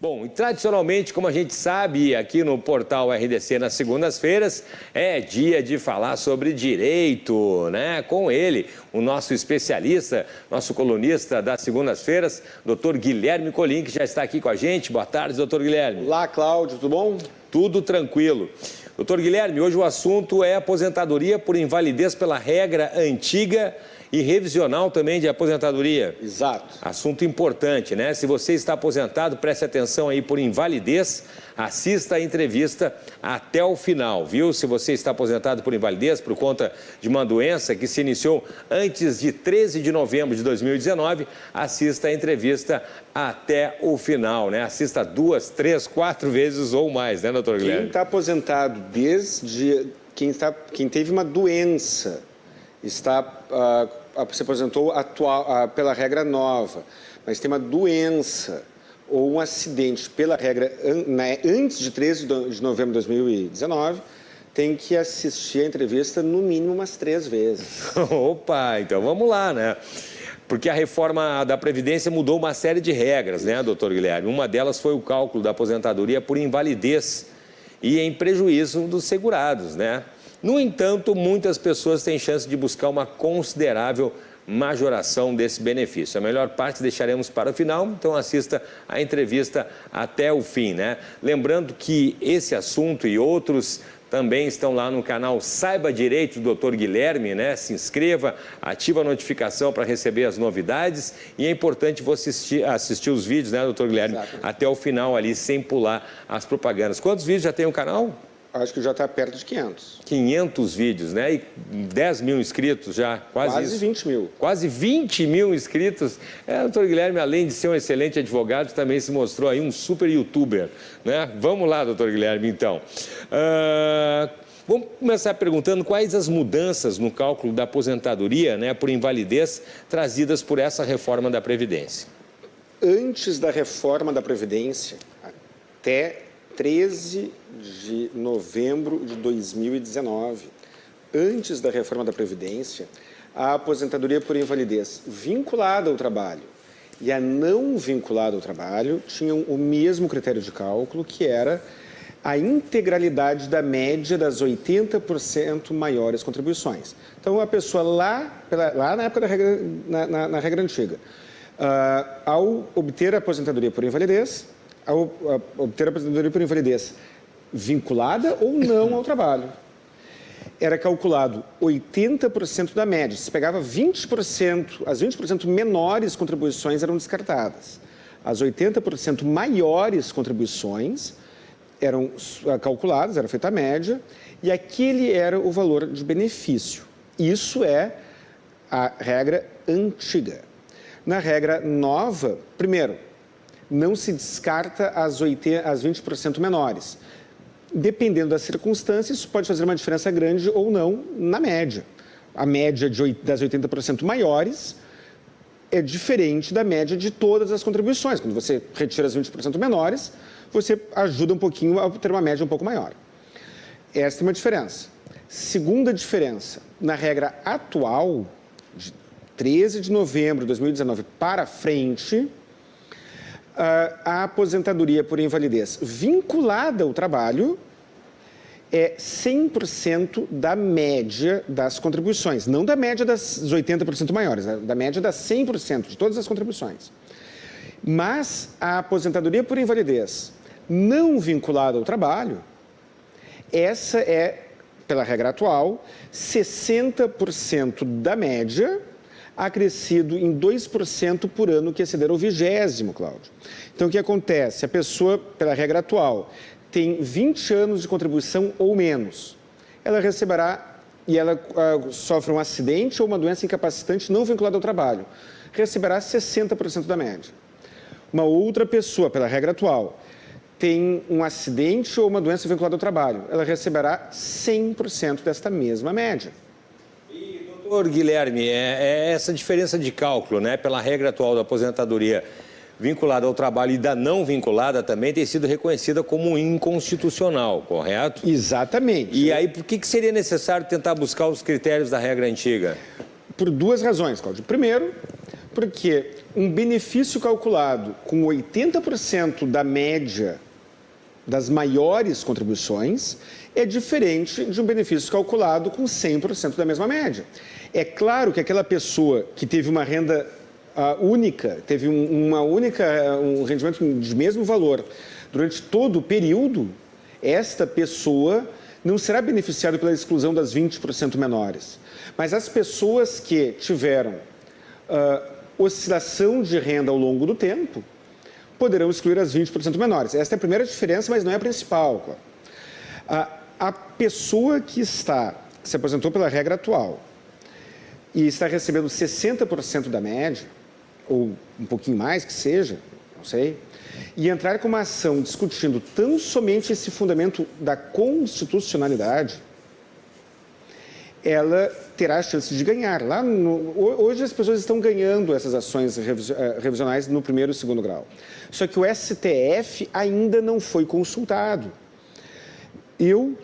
Bom, e tradicionalmente, como a gente sabe, aqui no portal RDC nas segundas-feiras, é dia de falar sobre direito, né? Com ele, o nosso especialista, nosso colunista das segundas-feiras, doutor Guilherme Colim, que já está aqui com a gente. Boa tarde, doutor Guilherme. Olá, Cláudio, tudo bom? Tudo tranquilo. Doutor Guilherme, hoje o assunto é aposentadoria por invalidez pela regra antiga e revisional também de aposentadoria. Exato. Assunto importante, né? Se você está aposentado, preste atenção aí por invalidez, assista a entrevista até o final, viu? Se você está aposentado por invalidez por conta de uma doença que se iniciou antes de 13 de novembro de 2019, assista a entrevista até o final, né? Assista 2, 3, 4 vezes ou mais, né, doutor Guilherme? Quem está aposentado desde... Quem teve uma doença... se aposentou pela regra nova, mas tem uma doença ou um acidente pela regra antes de 13 de novembro de 2019, tem que assistir a entrevista no mínimo umas 3 vezes. Opa, então vamos lá, né? Porque a reforma da Previdência mudou uma série de regras, né, doutor Guilherme? Uma delas foi o cálculo da aposentadoria por invalidez e em prejuízo dos segurados, né? No entanto, muitas pessoas têm chance de buscar uma considerável majoração desse benefício. A melhor parte deixaremos para o final, então assista a entrevista até o fim, né? Lembrando que esse assunto e outros também estão lá no canal Saiba Direito do Dr. Guilherme, né? Se inscreva, ativa a notificação para receber as novidades e é importante você assistir os vídeos, né, Dr. Guilherme? Exato. Até o final ali, sem pular as propagandas. Quantos vídeos já tem o canal? Acho que já está perto de 500. 500 vídeos, né? E 10 mil inscritos já, quase isso. 20 mil. Quase 20 mil inscritos. O doutor Guilherme, além de ser um excelente advogado, também se mostrou aí um super youtuber, né? Vamos lá, doutor Guilherme, então. Vamos começar perguntando quais as mudanças no cálculo da aposentadoria, né, por invalidez, trazidas por essa reforma da Previdência. Antes da reforma da Previdência, até 13 de novembro de 2019, antes da reforma da Previdência, a aposentadoria por invalidez vinculada ao trabalho e a não vinculada ao trabalho tinham o mesmo critério de cálculo, que era a integralidade da média das 80% maiores contribuições. Então, a pessoa lá na época da regra, na regra antiga, ao obter a aposentadoria por invalidez, obter a aposentadoria por invalidez vinculada ou não ao trabalho, era calculado 80% da média. Se pegava 20%, as 20% menores contribuições eram descartadas. As 80% maiores contribuições eram calculadas, era feita a média, e aquele era o valor de benefício. Isso é a regra antiga. Na regra nova, primeiro, não se descarta as 20% menores. Dependendo das circunstâncias, isso pode fazer uma diferença grande ou não na média. A média das 80% maiores é diferente da média de todas as contribuições. Quando você retira as 20% menores, você ajuda um pouquinho a ter uma média um pouco maior. Esta é uma diferença. Segunda diferença, na regra atual, de 13 de novembro de 2019 para frente, a aposentadoria por invalidez vinculada ao trabalho é 100% da média das contribuições, não da média das 80% maiores, da média das 100% de todas as contribuições. Mas a aposentadoria por invalidez não vinculada ao trabalho, essa é, pela regra atual, 60% da média, acrescido em 2% por ano que exceder ao 20º, Cláudio. Então, o que acontece? A pessoa, pela regra atual, tem 20 anos de contribuição ou menos. Ela receberá, e ela sofre um acidente ou uma doença incapacitante não vinculada ao trabalho, receberá 60% da média. Uma outra pessoa, pela regra atual, tem um acidente ou uma doença vinculada ao trabalho, ela receberá 100% desta mesma média. Doutor Guilherme, essa diferença de cálculo, né, pela regra atual da aposentadoria vinculada ao trabalho e da não vinculada também tem sido reconhecida como inconstitucional, correto? Exatamente. E aí, por que seria necessário tentar buscar os critérios da regra antiga? Por duas razões, Cláudio. Primeiro, Porque um benefício calculado com 80% da média das maiores contribuições é diferente de um benefício calculado com 100% da mesma média. É claro que aquela pessoa que teve uma renda única, teve um rendimento de mesmo valor durante todo o período, esta pessoa não será beneficiada pela exclusão das 20% menores. Mas as pessoas que tiveram oscilação de renda ao longo do tempo poderão excluir as 20% menores. Esta é a primeira diferença, mas não é a principal. A pessoa que se aposentou pela regra atual e está recebendo 60% da média, ou um pouquinho mais que seja, não sei, e entrar com uma ação discutindo tão somente esse fundamento da constitucionalidade, ela terá a chance de ganhar. Hoje as pessoas estão ganhando essas ações revisionais no primeiro e segundo grau. Só que o STF ainda não foi consultado.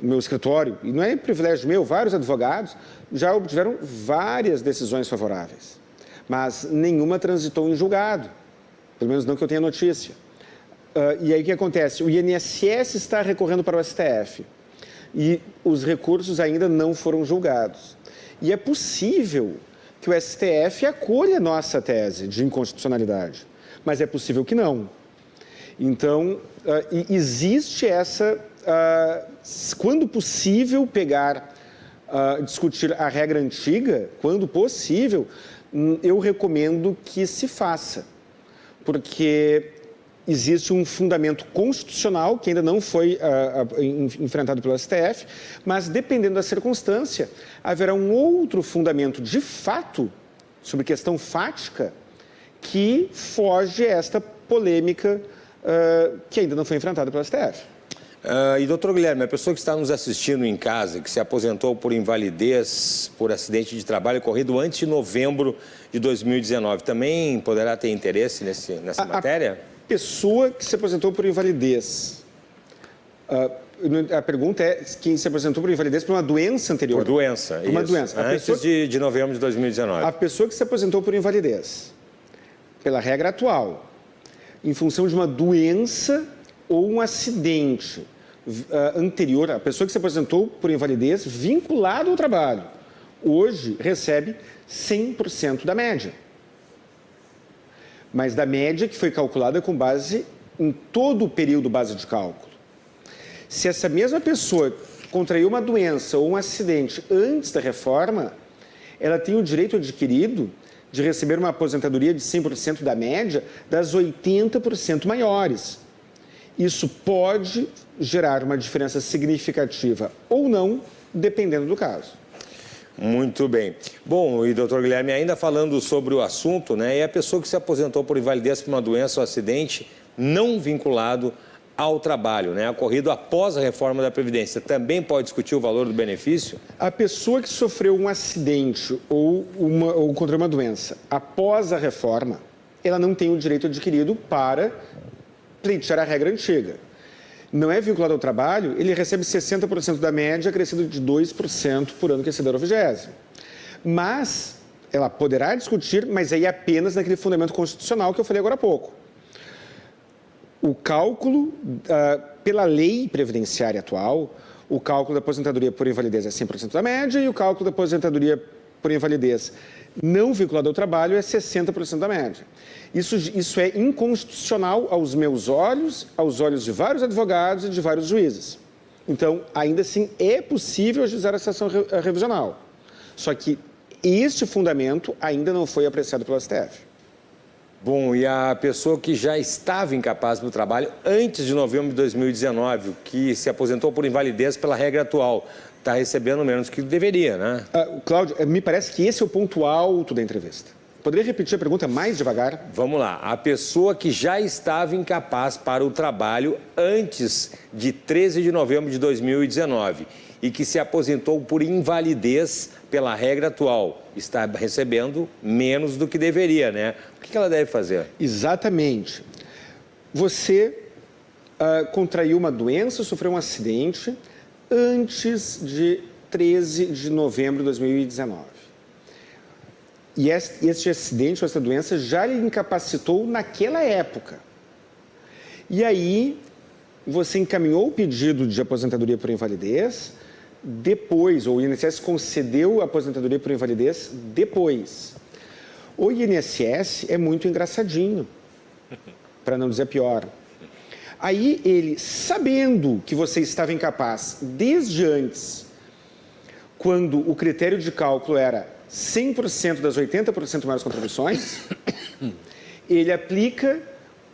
Meu escritório, e não é privilégio meu, vários advogados já obtiveram várias decisões favoráveis, mas nenhuma transitou em julgado, pelo menos não que eu tenha notícia. E aí o que acontece? O INSS está recorrendo para o STF e os recursos ainda não foram julgados. E é possível que o STF acolha a nossa tese de inconstitucionalidade, mas é possível que não. Então, existe essa... quando possível discutir a regra antiga, quando possível, eu recomendo que se faça, porque existe um fundamento constitucional que ainda não foi enfrentado pelo STF, mas dependendo da circunstância, haverá um outro fundamento de fato, sobre questão fática, que foge a esta polêmica que ainda não foi enfrentada pelo STF. E, doutor Guilherme, a pessoa que está nos assistindo em casa, que se aposentou por invalidez, por acidente de trabalho ocorrido antes de novembro de 2019, também poderá ter interesse nessa matéria? A pessoa que se aposentou por invalidez, a pergunta é quem se aposentou por invalidez por uma doença anterior. Por doença, por uma doença. Antes de novembro de 2019. A pessoa que se aposentou por invalidez, pela regra atual, em função de uma doença ou um acidente anterior, a pessoa que se aposentou por invalidez vinculado ao trabalho, hoje recebe 100% da média. Mas da média que foi calculada com base em todo o período base de cálculo. Se essa mesma pessoa contraiu uma doença ou um acidente antes da reforma, ela tem o direito adquirido de receber uma aposentadoria de 100% da média das 80% maiores. Isso pode gerar uma diferença significativa ou não, dependendo do caso. Muito bem. Bom, e doutor Guilherme, ainda falando sobre o assunto, né, e a pessoa que se aposentou por invalidez por uma doença ou acidente não vinculado ao trabalho, né, ocorrido após a reforma da Previdência, também pode discutir o valor do benefício? A pessoa que sofreu um acidente ou contraiu uma doença após a reforma, ela não tem o direito adquirido para pleitear a regra antiga. Não é vinculado ao trabalho, ele recebe 60% da média, acrescido de 2% por ano que exceder o 20º. Mas ela poderá discutir, mas aí apenas naquele fundamento constitucional que eu falei agora há pouco. O cálculo, pela lei previdenciária atual, o cálculo da aposentadoria por invalidez é 100% da média e o cálculo da aposentadoria por invalidez não vinculado ao trabalho é 60% da média. Isso é inconstitucional aos meus olhos, aos olhos de vários advogados e de vários juízes. Então, ainda assim, é possível ajuizar essa ação revisional. Só que este fundamento ainda não foi apreciado pelo STF. Bom, e a pessoa que já estava incapaz do trabalho antes de novembro de 2019, que se aposentou por invalidez pela regra atual, está recebendo menos que deveria, né? Cláudio, me parece que esse é o ponto alto da entrevista. Poderia repetir a pergunta mais devagar? Vamos lá. A pessoa que já estava incapaz para o trabalho antes de 13 de novembro de 2019 e que se aposentou por invalidez pela regra atual, está recebendo menos do que deveria, né? O que ela deve fazer? Exatamente. Você contraiu uma doença, sofreu um acidente antes de 13 de novembro de 2019. E este acidente ou essa doença já lhe incapacitou naquela época. E aí, você encaminhou o pedido de aposentadoria por invalidez depois, ou o INSS concedeu a aposentadoria por invalidez depois. O INSS é muito engraçadinho, para não dizer pior. Aí ele, sabendo que você estava incapaz desde antes, quando o critério de cálculo era 100% das 80% maiores contribuições, ele aplica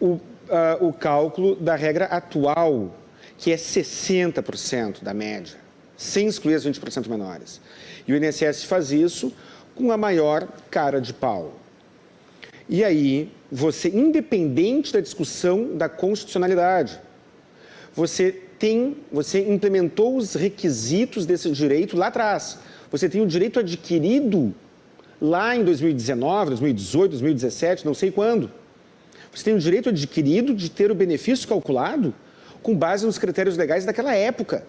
o cálculo da regra atual, que é 60% da média, sem excluir as 20% menores. E o INSS faz isso com a maior cara de pau. E aí, você, independente da discussão da constitucionalidade, você implementou os requisitos desse direito lá atrás. Você tem o direito adquirido lá em 2019, 2018, 2017, não sei quando. Você tem o direito adquirido de ter o benefício calculado com base nos critérios legais daquela época.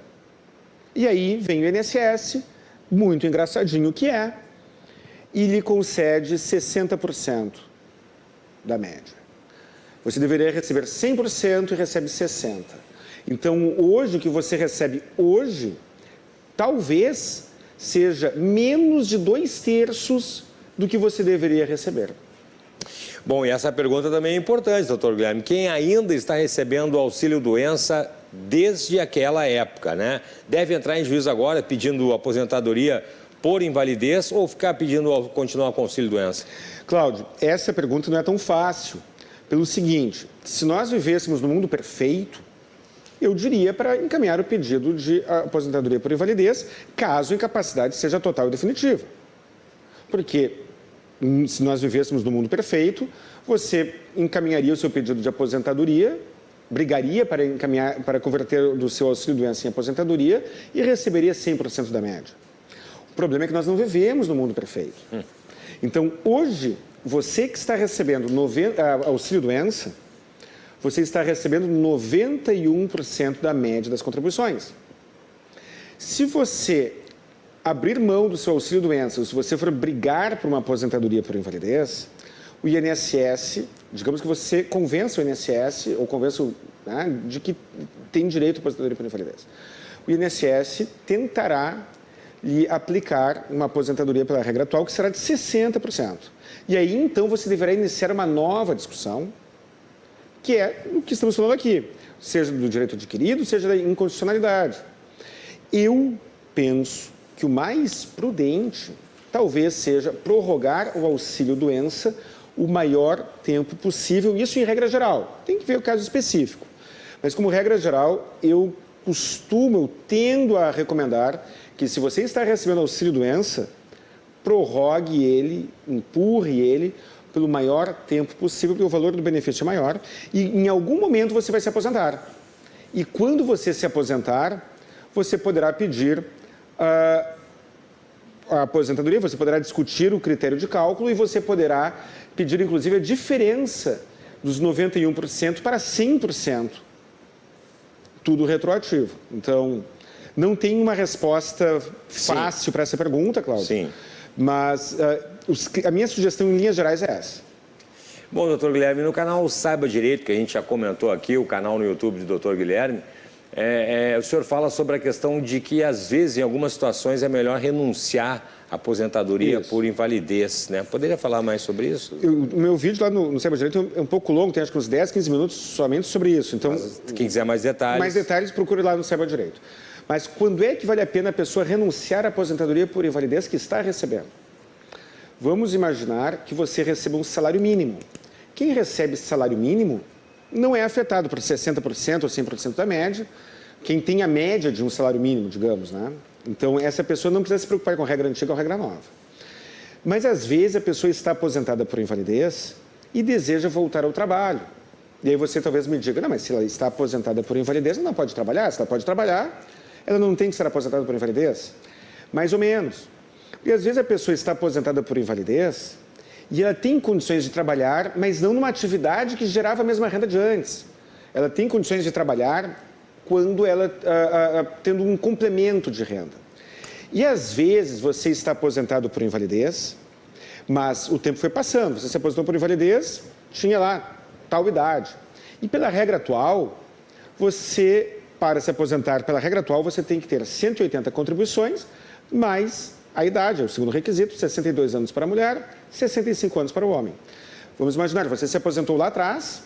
E aí vem o INSS, muito engraçadinho que é, e lhe concede 60% da média. Você deveria receber 100% e recebe 60%. Então, hoje, o que você recebe hoje, talvez seja menos de 2/3 do que você deveria receber. Bom, e essa pergunta também é importante, doutor Guilherme. Quem ainda está recebendo o auxílio-doença desde aquela época, né? Deve entrar em juízo agora pedindo aposentadoria por invalidez ou continuar com auxílio-doença? Cláudio, essa pergunta não é tão fácil. Pelo seguinte, se nós vivêssemos no mundo perfeito, eu diria para encaminhar o pedido de aposentadoria por invalidez, caso a incapacidade seja total e definitiva. Porque se nós vivêssemos no mundo perfeito, você encaminharia o seu pedido de aposentadoria, brigaria para converter do seu auxílio-doença em aposentadoria e receberia 100% da média. O problema é que nós não vivemos no mundo perfeito. Então, hoje, você que está recebendo auxílio-doença, você está recebendo 91% da média das contribuições. Se você abrir mão do seu auxílio-doença, se você for brigar por uma aposentadoria por invalidez, o INSS, digamos que você convença o INSS, ou convença de que tem direito à aposentadoria por invalidez. O INSS tentará lhe aplicar uma aposentadoria pela regra atual, que será de 60%. E aí, então, você deverá iniciar uma nova discussão, que é o que estamos falando aqui, seja do direito adquirido, seja da inconstitucionalidade. Eu penso que o mais prudente talvez seja prorrogar o auxílio-doença o maior tempo possível, isso em regra geral. Tem que ver o caso específico. Mas, como regra geral, eu tendo a recomendar que, se você está recebendo auxílio-doença, prorrogue ele, empurre ele pelo maior tempo possível, porque o valor do benefício é maior, e em algum momento você vai se aposentar. E quando você se aposentar, você poderá pedir a aposentadoria, você poderá discutir o critério de cálculo e você poderá pedir, inclusive, a diferença dos 91% para 100%. Tudo retroativo. Então, não tem uma resposta fácil para essa pergunta, Cláudio. Sim. Mas a minha sugestão, em linhas gerais, é essa. Bom, doutor Guilherme, no canal Saiba Direito, que a gente já comentou aqui, o canal no YouTube do doutor Guilherme, o senhor fala sobre a questão de que, às vezes, em algumas situações, é melhor renunciar à aposentadoria por invalidez, né? Poderia falar mais sobre isso? O meu vídeo lá no Saiba Direito é um pouco longo, tem acho que uns 10, 15 minutos somente sobre isso. Então, quem quiser mais detalhes... Mais detalhes, procure lá no Saiba Direito. Mas quando é que vale a pena a pessoa renunciar à aposentadoria por invalidez que está recebendo? Vamos imaginar que você receba um salário mínimo. Quem recebe salário mínimo não é afetado por 60% ou 100% da média. Quem tem a média de um salário mínimo, digamos, né? Então, essa pessoa não precisa se preocupar com a regra antiga ou a regra nova. Mas, às vezes, a pessoa está aposentada por invalidez e deseja voltar ao trabalho. E aí você talvez me diga, não, mas se ela está aposentada por invalidez, ela não pode trabalhar. Se ela pode trabalhar, ela não tem que ser aposentada por invalidez? Mais ou menos. Porque, às vezes, a pessoa está aposentada por invalidez e ela tem condições de trabalhar, mas não numa atividade que gerava a mesma renda de antes. Ela tem condições de trabalhar quando ela tendo um complemento de renda. E, às vezes, você está aposentado por invalidez, Mas o tempo foi passando, você se aposentou por invalidez, tinha lá tal idade. E pela regra atual, para se aposentar pela regra atual, você tem que ter 180 contribuições, mais a idade, é o segundo requisito, 62 anos para a mulher, 65 anos para o homem. Vamos imaginar, você se aposentou lá atrás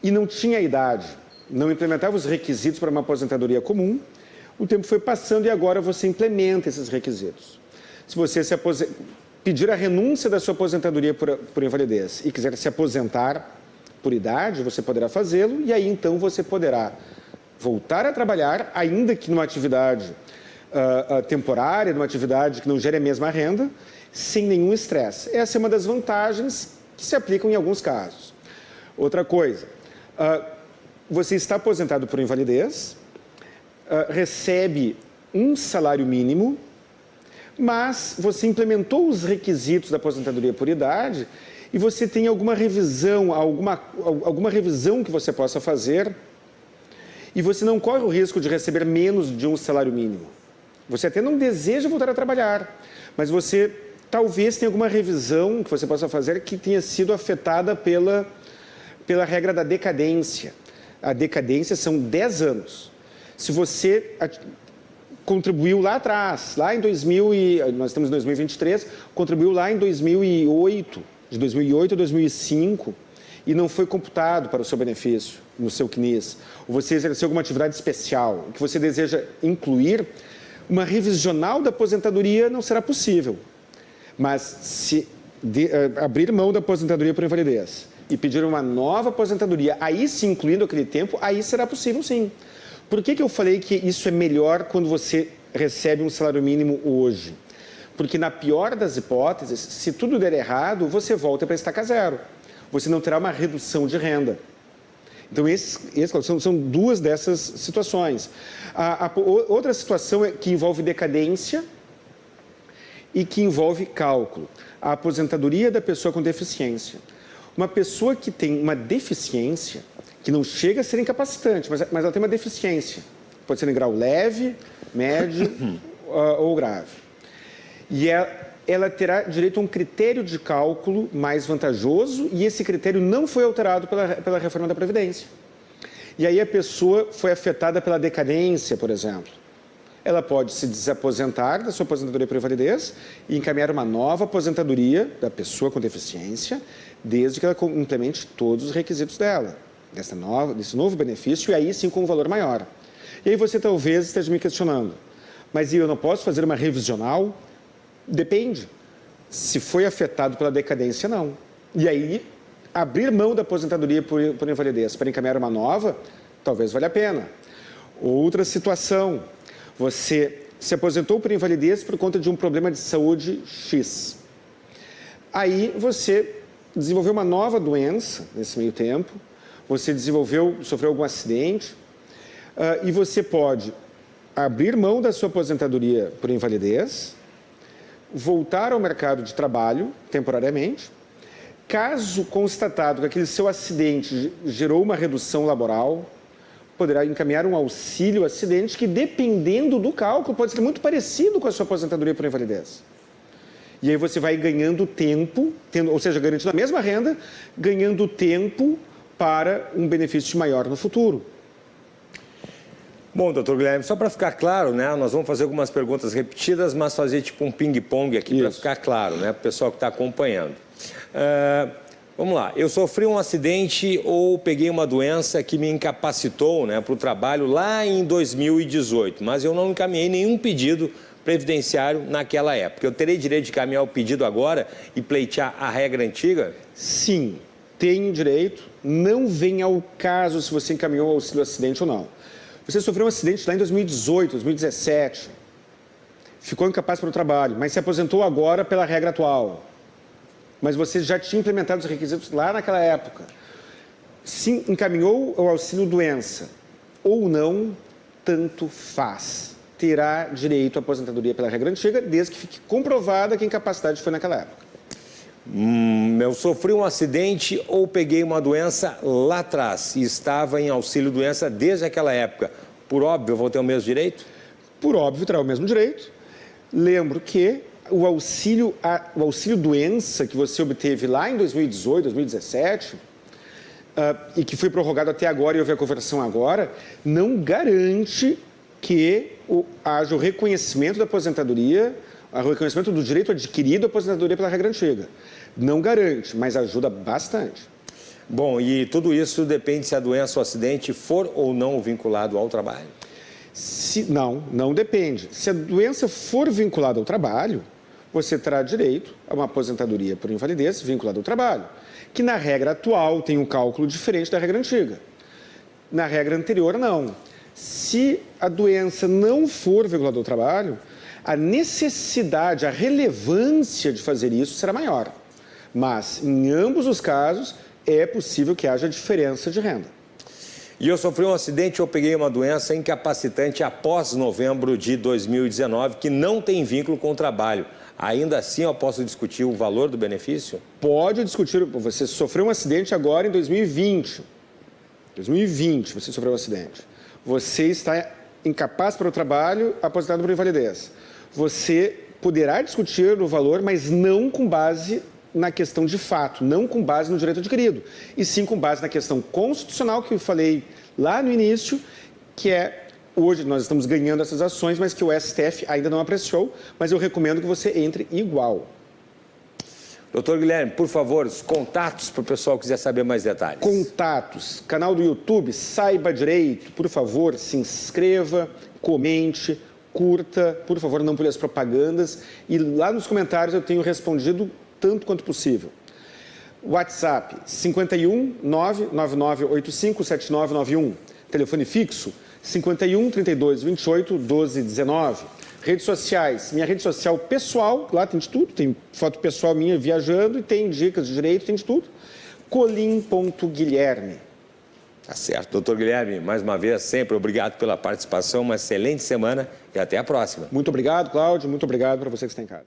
e não tinha idade, não implementava os requisitos para uma aposentadoria comum, o tempo foi passando e agora você implementa esses requisitos. Se você pedir a renúncia da sua aposentadoria por invalidez e quiser se aposentar por idade, você poderá fazê-lo e aí então você poderá voltar a trabalhar, ainda que numa atividade temporária, numa atividade que não gere a mesma renda, sem nenhum estresse. Essa é uma das vantagens que se aplicam em alguns casos. Outra coisa, você está aposentado por invalidez, recebe um salário mínimo, mas você implementou os requisitos da aposentadoria por idade e você tem alguma revisão que você possa fazer e você não corre o risco de receber menos de um salário mínimo. Você até não deseja voltar a trabalhar, mas você talvez tenha alguma revisão que você possa fazer que tenha sido afetada pela regra da decadência. A decadência são 10 anos. Se você contribuiu lá atrás, lá em nós estamos em 2023, contribuiu lá em 2008, de 2008 a 2005, e não foi computado para o seu benefício, no seu CNIS, ou você exerceu alguma atividade especial, que você deseja incluir, uma revisional da aposentadoria não será possível. Mas se abrir mão da aposentadoria por invalidez e pedir uma nova aposentadoria, aí sim, incluindo aquele tempo, aí será possível sim. Por que eu falei que isso é melhor quando você recebe um salário mínimo hoje? Porque na pior das hipóteses, se tudo der errado, você volta para a estaca zero. Você não terá uma redução de renda. Então, são duas dessas situações. Outra situação que envolve decadência e que envolve cálculo. A aposentadoria da pessoa com deficiência. Uma pessoa que tem uma deficiência, que não chega a ser incapacitante, mas ela tem uma deficiência. Pode ser em grau leve, médio ou grave. E ela terá direito a um critério de cálculo mais vantajoso e esse critério não foi alterado pela reforma da Previdência. E aí a pessoa foi afetada pela decadência, por exemplo. Ela pode se desaposentar da sua aposentadoria por invalidez e encaminhar uma nova aposentadoria da pessoa com deficiência, desde que ela implemente todos os requisitos dela, desse novo benefício, e aí sim com um valor maior. E aí você talvez esteja me questionando, mas eu não posso fazer uma revisional? Depende. Se foi afetado pela decadência, não. E aí, abrir mão da aposentadoria por invalidez para encaminhar uma nova, talvez valha a pena. Outra situação, você se aposentou por invalidez por conta de um problema de saúde X. Aí você desenvolveu uma nova doença nesse meio tempo, você sofreu algum acidente, e você pode abrir mão da sua aposentadoria por invalidez, voltar ao mercado de trabalho temporariamente. Caso constatado que aquele seu acidente gerou uma redução laboral, poderá encaminhar um auxílio acidente que, dependendo do cálculo, pode ser muito parecido com a sua aposentadoria por invalidez. E aí você vai ganhando tempo, ou seja, garantindo a mesma renda, ganhando tempo para um benefício maior no futuro. Bom, doutor Guilherme, só para ficar claro, né, nós vamos fazer algumas perguntas repetidas, mas fazer tipo um ping-pong aqui para ficar claro, né, para o pessoal que está acompanhando. Vamos lá, eu sofri um acidente ou peguei uma doença que me incapacitou, né, para o trabalho lá em 2018, mas eu não encaminhei nenhum pedido previdenciário naquela época. Eu terei direito de encaminhar o pedido agora e pleitear a regra antiga? Sim, tenho direito. Não vem ao caso se você encaminhou o auxílio acidente ou não. Você sofreu um acidente lá em 2018, 2017, ficou incapaz para o trabalho, mas se aposentou agora pela regra atual. Mas você já tinha implementado os requisitos lá naquela época. Se encaminhou o auxílio doença ou não, tanto faz. Terá direito à aposentadoria pela regra antiga, desde que fique comprovada que a incapacidade foi naquela época. Eu sofri um acidente ou peguei uma doença lá atrás e estava em auxílio doença desde aquela época. Por óbvio, eu vou ter o mesmo direito? Por óbvio, terá o mesmo direito. Lembro que o auxílio doença que você obteve lá em 2018, 2017, e que foi prorrogado até agora e houve a conversão agora, não garante que haja o reconhecimento da aposentadoria, o reconhecimento do direito adquirido à aposentadoria pela regra antiga. Não garante, mas ajuda bastante. Bom, e tudo isso depende se a doença ou acidente for ou não vinculado ao trabalho? Não depende. Se a doença for vinculada ao trabalho, você terá direito a uma aposentadoria por invalidez vinculada ao trabalho, que na regra atual tem um cálculo diferente da regra antiga. Na regra anterior, não. Se a doença não for vinculada ao trabalho, a necessidade, a relevância de fazer isso será maior. Mas, em ambos os casos, é possível que haja diferença de renda. E eu sofri um acidente ou peguei uma doença incapacitante após novembro de 2019, que não tem vínculo com o trabalho. Ainda assim, eu posso discutir o valor do benefício? Pode discutir. Você sofreu um acidente agora em 2020. 2020 você sofreu um acidente. Você está incapaz para o trabalho, aposentado por invalidez. Você poderá discutir o valor, mas não com base na questão de fato, não com base no direito adquirido, e sim com base na questão constitucional que eu falei lá no início, que é, hoje nós estamos ganhando essas ações, mas que o STF ainda não apreciou, mas eu recomendo que você entre igual. Doutor Guilherme, por favor, os contatos para o pessoal que quiser saber mais detalhes. Contatos, canal do YouTube, Saiba Direito, por favor, se inscreva, comente, curta, por favor, não pule as propagandas, e lá nos comentários eu tenho respondido tanto quanto possível. WhatsApp 51 99985 7991. Telefone fixo 51 32 28 12 19. Redes sociais, minha rede social pessoal, lá tem de tudo, tem foto pessoal minha viajando e tem dicas de direito, tem de tudo. colim.guilherme. Tá certo, doutor Guilherme, mais uma vez, sempre obrigado pela participação, uma excelente semana e até a próxima. Muito obrigado, Cláudio, muito obrigado para você que está em casa.